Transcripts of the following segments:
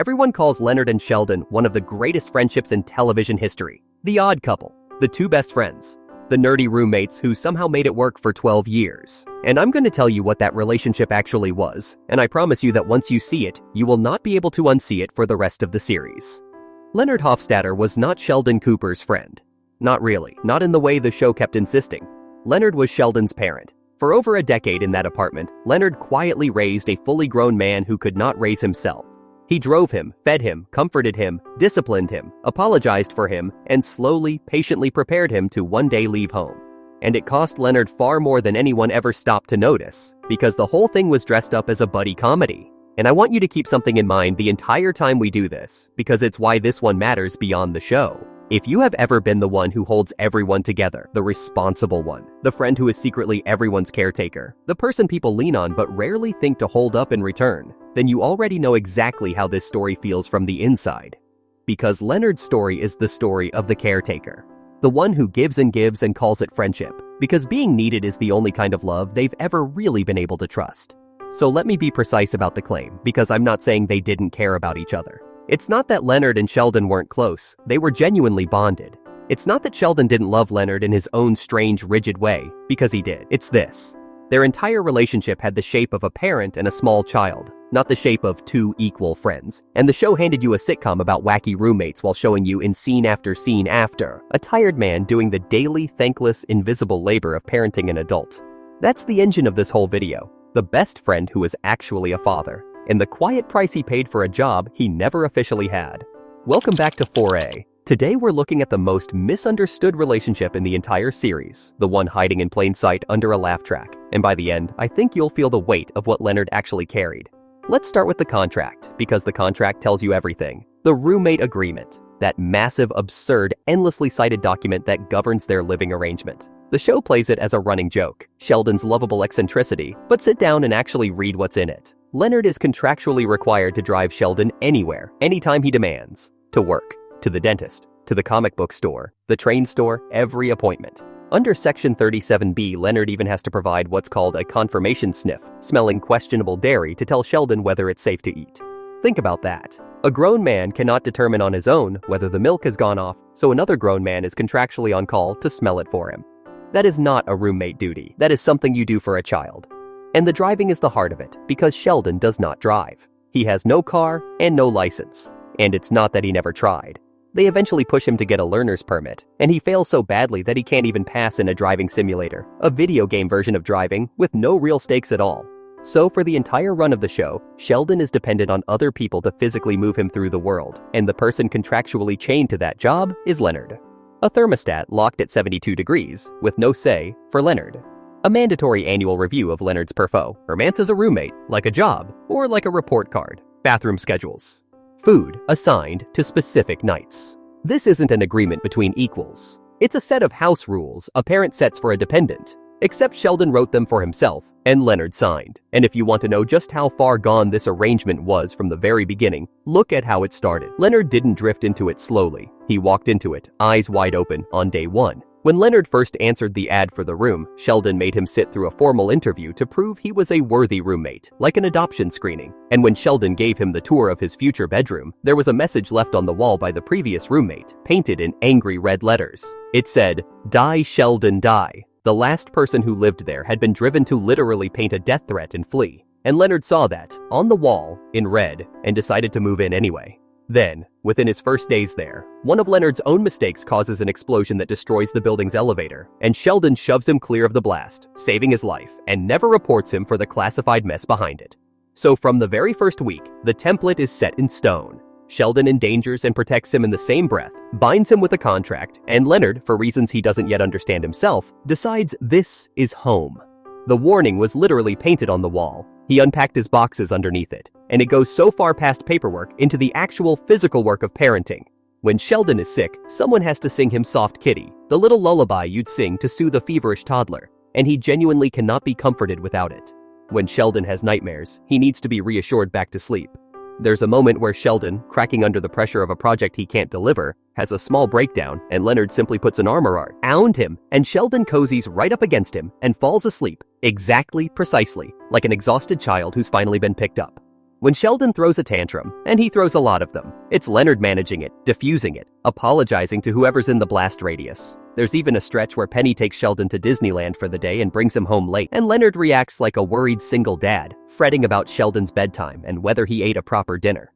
Everyone calls Leonard and Sheldon one of the greatest friendships in television history. The odd couple, the two best friends, the nerdy roommates who somehow made it work for 12 years. And I'm going to tell you what that relationship actually was, and I promise you that once you see it, you will not be able to unsee it for the rest of the series. Leonard Hofstadter was not Sheldon Cooper's friend. Not really, not in the way the show kept insisting. Leonard was Sheldon's parent. For over a decade in that apartment, Leonard quietly raised a fully grown man who could not raise himself. He drove him, fed him, comforted him, disciplined him, apologized for him, and slowly, patiently prepared him to one day leave home. And it cost Leonard far more than anyone ever stopped to notice, because the whole thing was dressed up as a buddy comedy. And I want you to keep something in mind the entire time we do this, because it's why this one matters beyond the show. If you have ever been the one who holds everyone together, the responsible one, the friend who is secretly everyone's caretaker, the person people lean on but rarely think to hold up in return, then you already know exactly how this story feels from the inside. Because Leonard's story is the story of the caretaker. The one who gives and calls it friendship, because being needed is the only kind of love they've ever really been able to trust. So let me be precise about the claim, because I'm not saying they didn't care about each other. It's not that Leonard and Sheldon weren't close, they were genuinely bonded. It's not that Sheldon didn't love Leonard in his own strange, rigid way, because he did. It's this. Their entire relationship had the shape of a parent and a small child, not the shape of two equal friends. And the show handed you a sitcom about wacky roommates while showing you in scene after a tired man doing the daily, thankless, invisible labor of parenting an adult. That's the engine of this whole video. The best friend who was actually a father, and the quiet price he paid for a job he never officially had. Welcome back to 4A. Today we're looking at the most misunderstood relationship in the entire series, the one hiding in plain sight under a laugh track. And by the end, I think you'll feel the weight of what Leonard actually carried. Let's start with the contract, because the contract tells you everything. The roommate agreement, that massive, absurd, endlessly cited document that governs their living arrangement. The show plays it as a running joke, Sheldon's lovable eccentricity, but sit down and actually read what's in it. Leonard is contractually required to drive Sheldon anywhere, anytime he demands. To work, to the dentist, to the comic book store, the train store, every appointment. Under Section 37B, Leonard even has to provide what's called a confirmation sniff, smelling questionable dairy to tell Sheldon whether it's safe to eat. Think about that. A grown man cannot determine on his own whether the milk has gone off, so another grown man is contractually on call to smell it for him. That is not a roommate duty. That is something you do for a child. And the driving is the heart of it, because Sheldon does not drive. He has no car and no license. And it's not that he never tried. They eventually push him to get a learner's permit, and he fails so badly that he can't even pass in a driving simulator, a video game version of driving with no real stakes at all. So for the entire run of the show, Sheldon is dependent on other people to physically move him through the world, and the person contractually chained to that job is Leonard. A thermostat locked at 72 degrees, with no say, for Leonard. A mandatory annual review of Leonard's perfo. Romance as a roommate, like a job, or like a report card. Bathroom schedules. Food assigned to specific nights. This isn't an agreement between equals. It's a set of house rules a parent sets for a dependent. Except Sheldon wrote them for himself, and Leonard signed. And if you want to know just how far gone this arrangement was from the very beginning, look at how it started. Leonard didn't drift into it slowly. He walked into it, eyes wide open, on day one. When Leonard first answered the ad for the room, Sheldon made him sit through a formal interview to prove he was a worthy roommate, like an adoption screening. And when Sheldon gave him the tour of his future bedroom, there was a message left on the wall by the previous roommate, painted in angry red letters. It said, "Die Sheldon die." The last person who lived there had been driven to literally paint a death threat and flee. And Leonard saw that, on the wall, in red, and decided to move in anyway. Then, within his first days there, one of Leonard's own mistakes causes an explosion that destroys the building's elevator, and Sheldon shoves him clear of the blast, saving his life, and never reports him for the classified mess behind it. So from the very first week, the template is set in stone. Sheldon endangers and protects him in the same breath, binds him with a contract, and Leonard, for reasons he doesn't yet understand himself, decides this is home. The warning was literally painted on the wall. He unpacked his boxes underneath it, and it goes so far past paperwork into the actual physical work of parenting. When Sheldon is sick, someone has to sing him Soft Kitty, the little lullaby you'd sing to soothe a feverish toddler, and he genuinely cannot be comforted without it. When Sheldon has nightmares, he needs to be reassured back to sleep. There's a moment where Sheldon, cracking under the pressure of a project he can't deliver, has a small breakdown, and Leonard simply puts an arm around him, and Sheldon cozies right up against him and falls asleep, precisely, like an exhausted child who's finally been picked up. When Sheldon throws a tantrum, and he throws a lot of them, it's Leonard managing it, diffusing it, apologizing to whoever's in the blast radius. There's even a stretch where Penny takes Sheldon to Disneyland for the day and brings him home late, and Leonard reacts like a worried single dad, fretting about Sheldon's bedtime and whether he ate a proper dinner.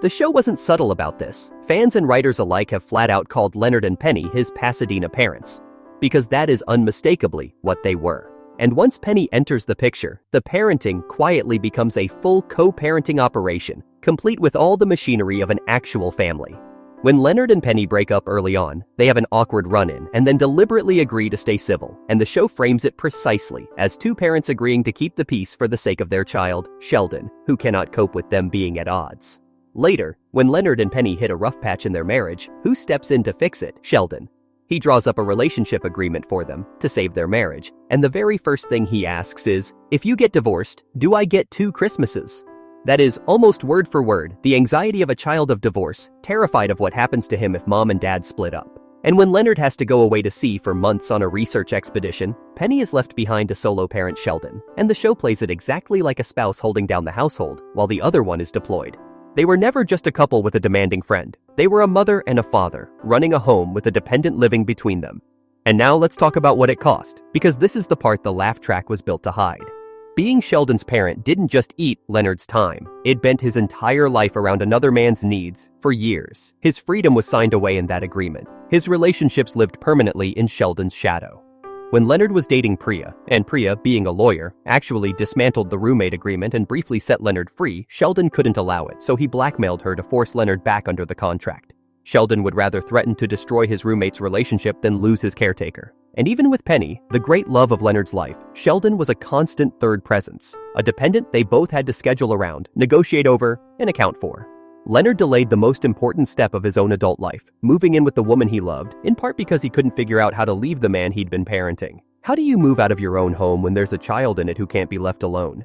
The show wasn't subtle about this. Fans and writers alike have flat out called Leonard and Penny his Pasadena parents, because that is unmistakably what they were. And once Penny enters the picture, the parenting quietly becomes a full co-parenting operation, complete with all the machinery of an actual family. When Leonard and Penny break up early on, they have an awkward run-in and then deliberately agree to stay civil, and the show frames it precisely as two parents agreeing to keep the peace for the sake of their child, Sheldon, who cannot cope with them being at odds. Later, when Leonard and Penny hit a rough patch in their marriage, who steps in to fix it? Sheldon. He draws up a relationship agreement for them to save their marriage, and the very first thing he asks is, "If you get divorced, do I get 2 Christmases?" That is, almost word for word, the anxiety of a child of divorce, terrified of what happens to him if mom and dad split up. And when Leonard has to go away to sea for months on a research expedition, Penny is left behind to solo parent Sheldon, and the show plays it exactly like a spouse holding down the household while the other one is deployed. They were never just a couple with a demanding friend. They were a mother and a father, running a home with a dependent living between them. And now let's talk about what it cost, because this is the part the laugh track was built to hide. Being Sheldon's parent didn't just eat Leonard's time. It bent his entire life around another man's needs for years. His freedom was signed away in that agreement. His relationships lived permanently in Sheldon's shadow. When Leonard was dating Priya, and Priya, being a lawyer, actually dismantled the roommate agreement and briefly set Leonard free, Sheldon couldn't allow it, so he blackmailed her to force Leonard back under the contract. Sheldon would rather threaten to destroy his roommate's relationship than lose his caretaker. And even with Penny, the great love of Leonard's life, Sheldon was a constant third presence, a dependent they both had to schedule around, negotiate over, and account for. Leonard delayed the most important step of his own adult life, moving in with the woman he loved, in part because he couldn't figure out how to leave the man he'd been parenting. How do you move out of your own home when there's a child in it who can't be left alone?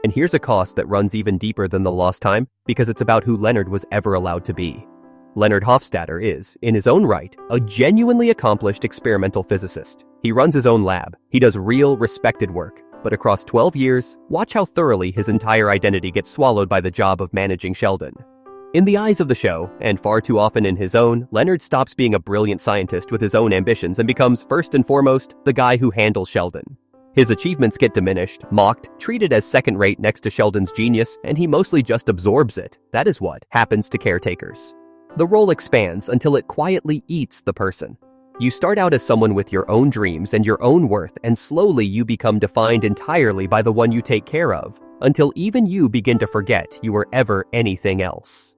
And here's a cost that runs even deeper than the lost time, because it's about who Leonard was ever allowed to be. Leonard Hofstadter is, in his own right, a genuinely accomplished experimental physicist. He runs his own lab. He does real, respected work. But across 12 years, watch how thoroughly his entire identity gets swallowed by the job of managing Sheldon. In the eyes of the show, and far too often in his own, Leonard stops being a brilliant scientist with his own ambitions and becomes, first and foremost, the guy who handles Sheldon. His achievements get diminished, mocked, treated as second-rate next to Sheldon's genius, and he mostly just absorbs it. That is what happens to caretakers. The role expands until it quietly eats the person. You start out as someone with your own dreams and your own worth, and slowly you become defined entirely by the one you take care of, until even you begin to forget you were ever anything else.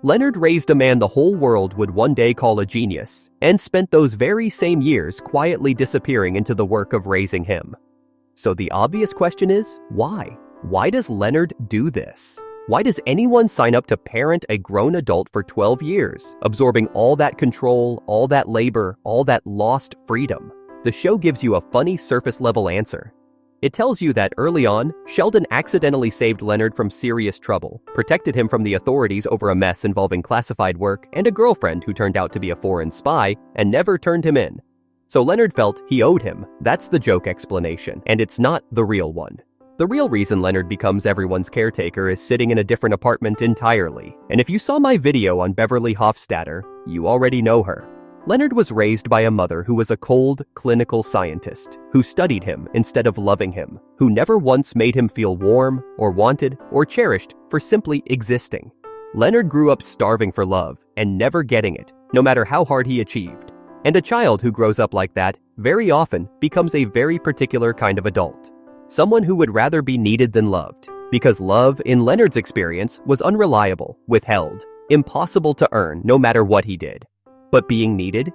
Leonard raised a man the whole world would one day call a genius, and spent those very same years quietly disappearing into the work of raising him. So the obvious question is, why? Why does Leonard do this? Why does anyone sign up to parent a grown adult for 12 years, absorbing all that control, all that labor, all that lost freedom? The show gives you a funny surface-level answer. It tells you that early on, Sheldon accidentally saved Leonard from serious trouble, protected him from the authorities over a mess involving classified work and a girlfriend who turned out to be a foreign spy, and never turned him in. So Leonard felt he owed him. That's the joke explanation, and it's not the real one. The real reason Leonard becomes everyone's caretaker is sitting in a different apartment entirely. And if you saw my video on Beverly Hofstadter, you already know her. Leonard was raised by a mother who was a cold, clinical scientist, who studied him instead of loving him, who never once made him feel warm, or wanted, or cherished for simply existing. Leonard grew up starving for love, and never getting it, no matter how hard he achieved. And a child who grows up like that, very often, becomes a very particular kind of adult. Someone who would rather be needed than loved, because love, in Leonard's experience, was unreliable, withheld, impossible to earn no matter what he did. But being needed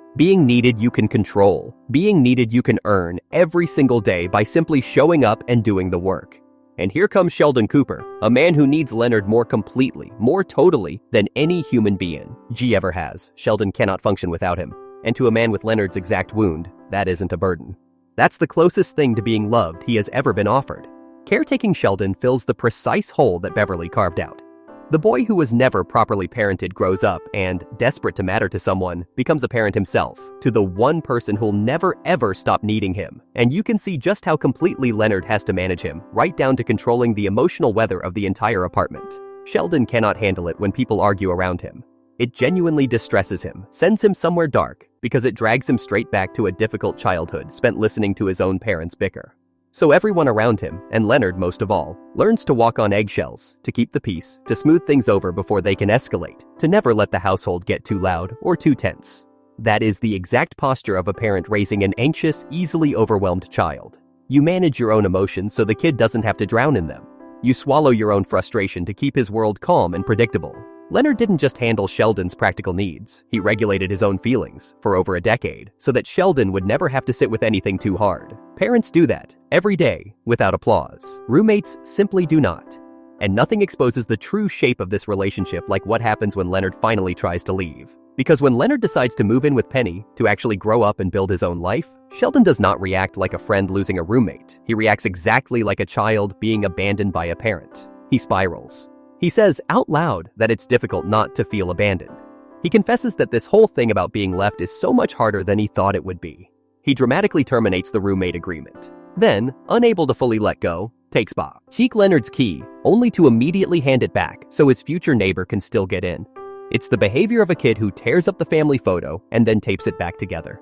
you can control. Being needed you can earn every single day by simply showing up and doing the work. And here comes Sheldon Cooper, a man who needs Leonard more completely, more totally than any human being G ever has. Sheldon cannot function without him. And to a man with Leonard's exact wound, that isn't a burden. That's the closest thing to being loved he has ever been offered. Caretaking Sheldon fills the precise hole that Beverly carved out. The boy who was never properly parented grows up and, desperate to matter to someone, becomes a parent himself, to the one person who'll never ever stop needing him. And you can see just how completely Leonard has to manage him, right down to controlling the emotional weather of the entire apartment. Sheldon cannot handle it when people argue around him. It genuinely distresses him, sends him somewhere dark, because it drags him straight back to a difficult childhood spent listening to his own parents bicker. So everyone around him, and Leonard most of all, learns to walk on eggshells, to keep the peace, to smooth things over before they can escalate, to never let the household get too loud or too tense. That is the exact posture of a parent raising an anxious, easily overwhelmed child. You manage your own emotions so the kid doesn't have to drown in them. You swallow your own frustration to keep his world calm and predictable. Leonard didn't just handle Sheldon's practical needs, he regulated his own feelings for over a decade so that Sheldon would never have to sit with anything too hard. Parents do that, every day, without applause. Roommates simply do not. And nothing exposes the true shape of this relationship like what happens when Leonard finally tries to leave. Because when Leonard decides to move in with Penny, to actually grow up and build his own life, Sheldon does not react like a friend losing a roommate. He reacts exactly like a child being abandoned by a parent. He spirals. He says out loud that it's difficult not to feel abandoned. He confesses that this whole thing about being left is so much harder than he thought it would be. He dramatically terminates the roommate agreement. Then, unable to fully let go, takes seek Leonard's key, only to immediately hand it back so his future neighbor can still get in. It's the behavior of a kid who tears up the family photo and then tapes it back together.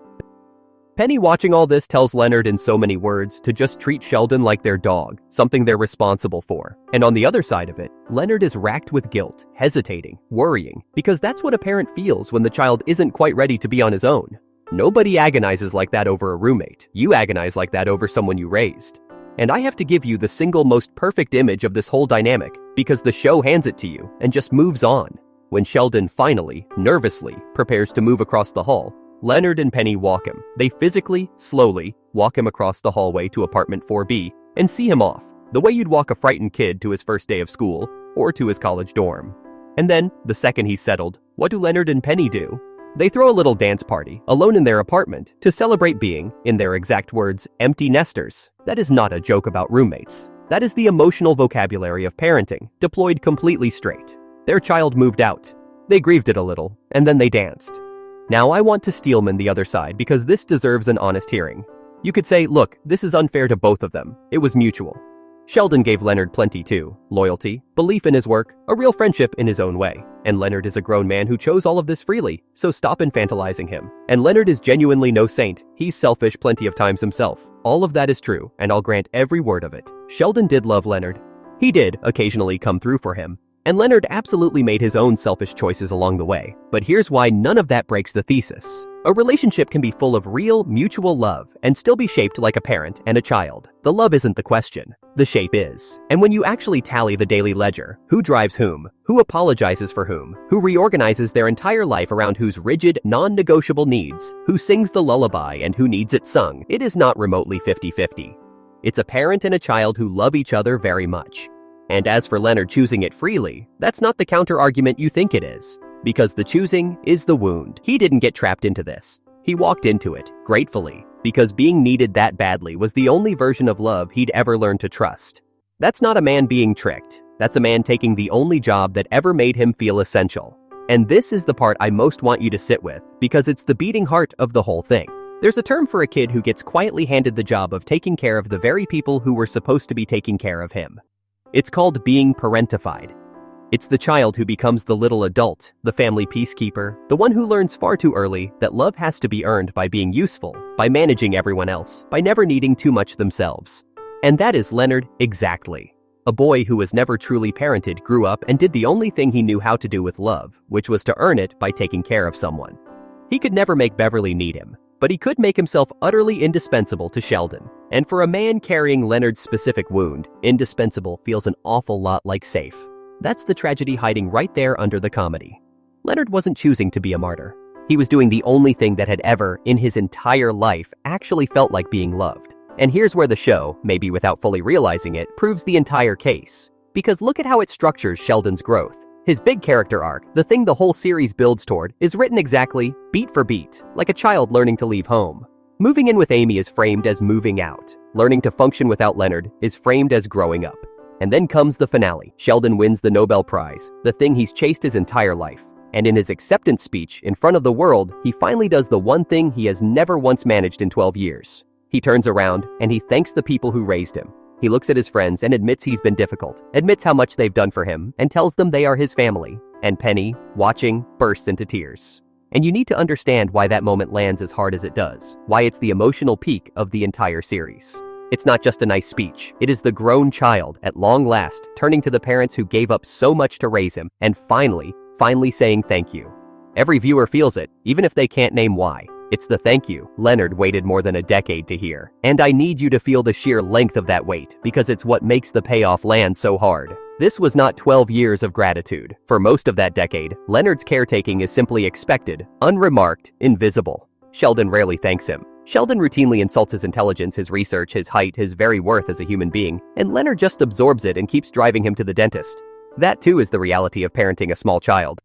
Penny watching all this tells Leonard in so many words to just treat Sheldon like their dog, something they're responsible for. And on the other side of it, Leonard is racked with guilt, hesitating, worrying, because that's what a parent feels when the child isn't quite ready to be on his own. Nobody agonizes like that over a roommate. You agonize like that over someone you raised. And I have to give you the single most perfect image of this whole dynamic, because the show hands it to you and just moves on. When Sheldon finally, nervously, prepares to move across the hall, Leonard and Penny walk him. They physically, slowly, walk him across the hallway to apartment 4B and see him off, the way you'd walk a frightened kid to his first day of school or to his college dorm. And then, the second he's settled, what do Leonard and Penny do? They throw a little dance party, alone in their apartment, to celebrate being, in their exact words, empty nesters. That is not a joke about roommates. That is the emotional vocabulary of parenting, deployed completely straight. Their child moved out. They grieved it a little, and then they danced. Now I want to steelman the other side because this deserves an honest hearing. You could say, look, this is unfair to both of them. It was mutual. Sheldon gave Leonard plenty too. Loyalty, belief in his work, a real friendship in his own way. And Leonard is a grown man who chose all of this freely, so stop infantilizing him. And Leonard is genuinely no saint. He's selfish plenty of times himself. All of that is true, and I'll grant every word of it. Sheldon did love Leonard. He did occasionally come through for him. And Leonard absolutely made his own selfish choices along the way. But here's why none of that breaks the thesis. A relationship can be full of real, mutual love and still be shaped like a parent and a child. The love isn't the question. The shape is. And when you actually tally the daily ledger, who drives whom, who apologizes for whom, who reorganizes their entire life around whose rigid, non-negotiable needs, who sings the lullaby and who needs it sung, it is not remotely 50-50. It's a parent and a child who love each other very much. And as for Leonard choosing it freely, that's not the counter-argument you think it is. Because the choosing is the wound. He didn't get trapped into this. He walked into it, gratefully, because being needed that badly was the only version of love he'd ever learned to trust. That's not a man being tricked. That's a man taking the only job that ever made him feel essential. And this is the part I most want you to sit with, because it's the beating heart of the whole thing. There's a term for a kid who gets quietly handed the job of taking care of the very people who were supposed to be taking care of him. It's called being parentified. It's the child who becomes the little adult, the family peacekeeper, the one who learns far too early that love has to be earned by being useful, by managing everyone else, by never needing too much themselves. And that is Leonard exactly. A boy who was never truly parented grew up and did the only thing he knew how to do with love, which was to earn it by taking care of someone. He could never make Beverly need him, but he could make himself utterly indispensable to Sheldon. And for a man carrying Leonard's specific wound, indispensable feels an awful lot like safe. That's the tragedy hiding right there under the comedy. Leonard wasn't choosing to be a martyr. He was doing the only thing that had ever, in his entire life, actually felt like being loved. And here's where the show, maybe without fully realizing it, proves the entire case. Because look at how it structures Sheldon's growth. His big character arc, the thing the whole series builds toward, is written exactly, beat for beat, like a child learning to leave home. Moving in with Amy is framed as moving out. Learning to function without Leonard is framed as growing up. And then comes the finale. Sheldon wins the Nobel Prize, the thing he's chased his entire life. And in his acceptance speech in front of the world, he finally does the one thing he has never once managed in 12 years. He turns around and he thanks the people who raised him. He looks at his friends and admits he's been difficult, admits how much they've done for him, and tells them they are his family. And Penny, watching, bursts into tears. And you need to understand why that moment lands as hard as it does, why it's the emotional peak of the entire series. It's not just a nice speech. It is the grown child, at long last, turning to the parents who gave up so much to raise him, and finally saying thank you. Every viewer feels it, even if they can't name why. It's the thank you Leonard waited more than a decade to hear. And I need you to feel the sheer length of that wait, because it's what makes the payoff land so hard. This was not 12 years of gratitude. For most of that decade, Leonard's caretaking is simply expected, unremarked, invisible. Sheldon rarely thanks him. Sheldon routinely insults his intelligence, his research, his height, his very worth as a human being, and Leonard just absorbs it and keeps driving him to the dentist. That too is the reality of parenting a small child.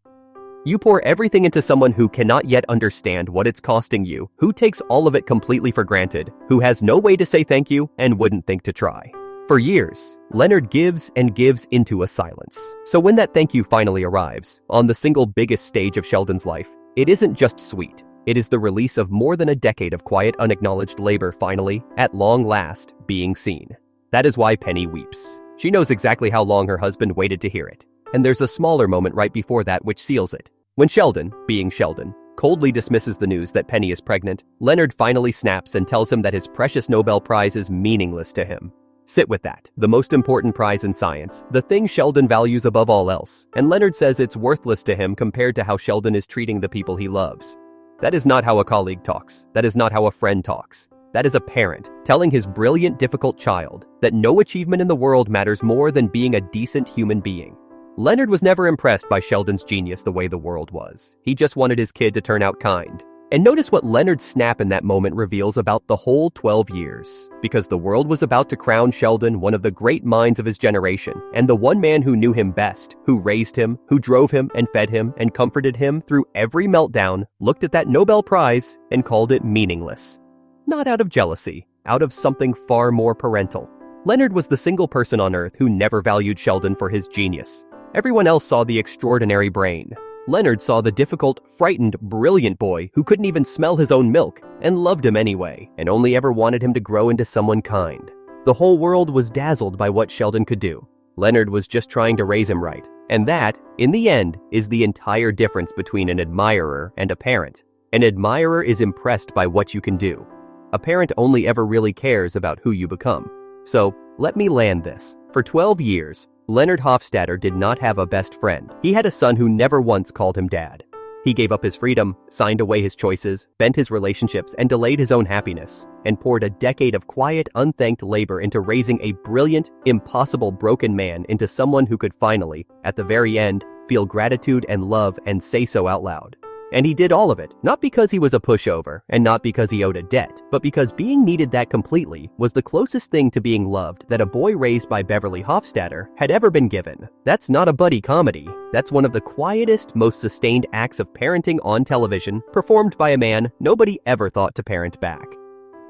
You pour everything into someone who cannot yet understand what it's costing you, who takes all of it completely for granted, who has no way to say thank you and wouldn't think to try. For years, Leonard gives and gives into a silence. So when that thank you finally arrives, on the single biggest stage of Sheldon's life, it isn't just sweet. It is the release of more than a decade of quiet, unacknowledged labor finally, at long last, being seen. That is why Penny weeps. She knows exactly how long her husband waited to hear it. And there's a smaller moment right before that which seals it. When Sheldon, being Sheldon, coldly dismisses the news that Penny is pregnant, Leonard finally snaps and tells him that his precious Nobel Prize is meaningless to him. Sit with that. The most important prize in science, the thing Sheldon values above all else. And Leonard says it's worthless to him compared to how Sheldon is treating the people he loves. That is not how a colleague talks. That is not how a friend talks. That is a parent telling his brilliant, difficult child that no achievement in the world matters more than being a decent human being. Leonard was never impressed by Sheldon's genius the way the world was. He just wanted his kid to turn out kind. And notice what Leonard's snap in that moment reveals about the whole 12 years. Because the world was about to crown Sheldon one of the great minds of his generation, and the one man who knew him best, who raised him, who drove him and fed him and comforted him through every meltdown, looked at that Nobel Prize and called it meaningless. Not out of jealousy, out of something far more parental. Leonard was the single person on earth who never valued Sheldon for his genius. Everyone else saw the extraordinary brain. Leonard saw the difficult, frightened, brilliant boy who couldn't even smell his own milk and loved him anyway, and only ever wanted him to grow into someone kind. The whole world was dazzled by what Sheldon could do. Leonard was just trying to raise him right. And that, in the end, is the entire difference between an admirer and a parent. An admirer is impressed by what you can do. A parent only ever really cares about who you become. So, let me land this. For 12 years, Leonard Hofstadter did not have a best friend. He had a son who never once called him dad. He gave up his freedom, signed away his choices, bent his relationships, and delayed his own happiness, and poured a decade of quiet, unthanked labor into raising a brilliant, impossible broken man into someone who could finally, at the very end, feel gratitude and love and say so out loud. And he did all of it, not because he was a pushover, and not because he owed a debt, but because being needed that completely was the closest thing to being loved that a boy raised by Beverly Hofstadter had ever been given. That's not a buddy comedy. That's one of the quietest, most sustained acts of parenting on television, performed by a man nobody ever thought to parent back.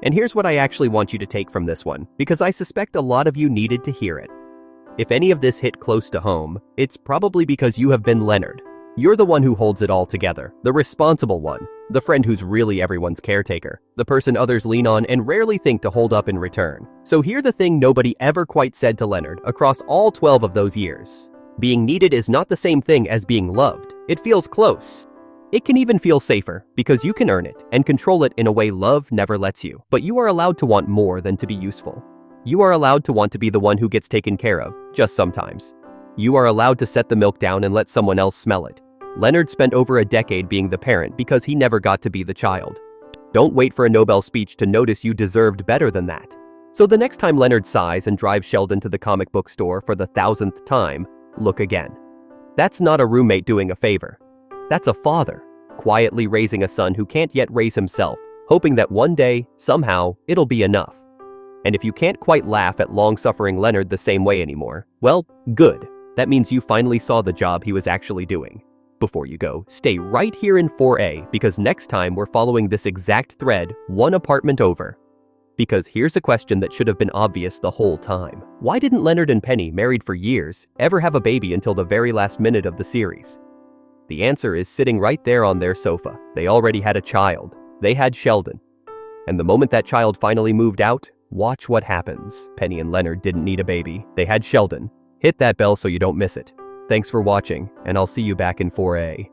And here's what I actually want you to take from this one, because I suspect a lot of you needed to hear it. If any of this hit close to home, it's probably because you have been Leonard. You're the one who holds it all together, the responsible one, the friend who's really everyone's caretaker, the person others lean on and rarely think to hold up in return. So here's the thing nobody ever quite said to Leonard across all 12 of those years. Being needed is not the same thing as being loved. It feels close. It can even feel safer, because you can earn it and control it in a way love never lets you. But you are allowed to want more than to be useful. You are allowed to want to be the one who gets taken care of, just sometimes. You are allowed to set the milk down and let someone else smell it. Leonard spent over a decade being the parent because he never got to be the child. Don't wait for a Nobel speech to notice you deserved better than that. So the next time Leonard sighs and drives Sheldon to the comic book store for the 1000th time, look again. That's not a roommate doing a favor. That's a father, quietly raising a son who can't yet raise himself, hoping that one day, somehow, it'll be enough. And if you can't quite laugh at long-suffering Leonard the same way anymore, well, good. That means you finally saw the job he was actually doing. Before you go, stay right here in 4A, because next time we're following this exact thread, one apartment over. Because here's a question that should have been obvious the whole time. Why didn't Leonard and Penny, married for years, ever have a baby until the very last minute of the series? The answer is sitting right there on their sofa. They already had a child. They had Sheldon. And the moment that child finally moved out, watch what happens. Penny and Leonard didn't need a baby. They had Sheldon. Hit that bell so you don't miss it. Thanks for watching, and I'll see you back in 4A.